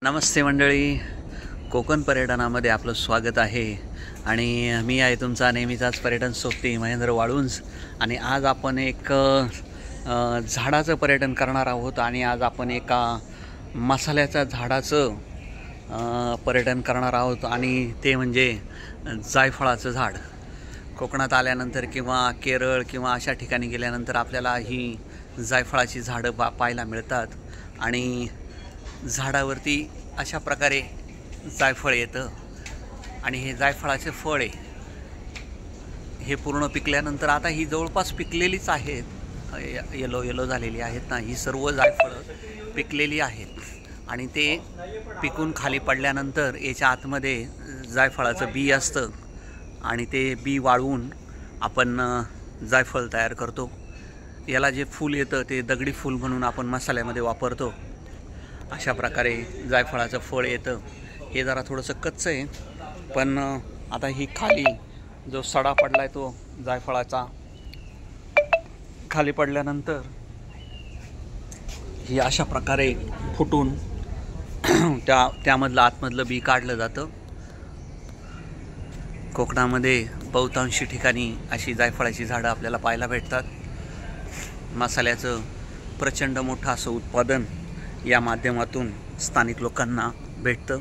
नमस्ते मंडळी, कोकण पर्यटनामध्ये आपलं स्वागत आहे. आणि मी आहे तुमचा नेहमीचाच पर्यटन सोबती महेंद्र वाळुंज. आणि आज आपण एक झाडाचं पर्यटन करणार आहोत. आणि आज आपण एका मसाल्याच्या झाडाचं पर्यटन करणार आहोत, आणि ते म्हणजे जायफळाचं झाड. कोकणात आल्यानंतर किंवा केरळ किंवा अशा ठिकाणी गेल्यानंतर आपल्याला ही जायफळाची झाडं पाहायला मिळतात. आणि झाडावरती अशा प्रकारे जायफळ येतं, आणि हे जायफळाचे फळ आहे. हे पूर्ण पिकल्यानंतर आता ही जवळपास पिकलेलीच आहेत, येलो झालेली आहेत ना. ही सर्व जायफळं पिकलेली आहेत, आणि ते पिकून खाली पडल्यानंतर याच्या आतमध्ये जायफळाचं बी असतं, आणि ते बी वाळवून आपण जायफळ तयार करतो. याला जे फूल येतं ते दगडी फूल म्हणून आपण मसाल्यामध्ये वापरतो. अशा प्रकारे जायफळाचं फळ येतं. हे जरा थोडंसं कच्चं आहे, पण आता ही खाली जो सडा पडला आहे तो जायफळाचा खाली पडल्यानंतर ही अशा प्रकारे फुटून त्यामधलं आतमधलं बी काढलं जातं. कोकणामध्ये बहुतांशी ठिकाणी अशी जायफळाची झाडं आपल्याला पाहायला भेटतात. मसाल्याचं प्रचंड मोठं असं उत्पादन या माध्यमातून स्थानिक लोकांना भेटतं.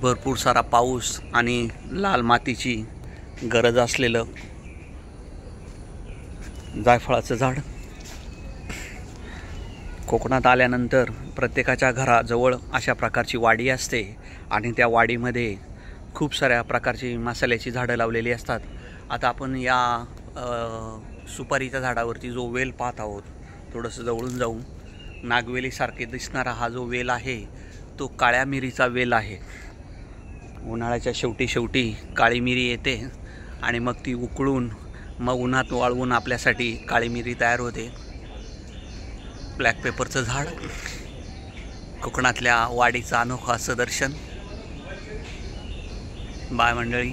भरपूर सारा पाऊस आणि लाल मातीची गरज असलेलं जायफळाचं झाड. कोकणात आल्यानंतर प्रत्येकाच्या घराजवळ अशा प्रकारची वाडी असते, आणि त्या वाडीमध्ये खूप साऱ्या प्रकारची मसाल्याची झाडं लावलेली असतात. आता आपण या सुपारीच्या झाडावरती जो वेल पाहत आहोत, थोडंसं जवळून जाऊन नागवेलीसारखे दिसणारा हा जो वेल आहे तो काळ्या मिरीचा वेल आहे. उन्हाळ्याच्या शेवटी काळी मिरी येते, आणि मग ती उकळून मग उन्हात वाळवून आपल्यासाठी काळी मिरी तयार होते. ब्लॅक पेपरचं झाड कोकणातल्या वाडीचं अनोखं असं दर्शन. बाय मंडळी.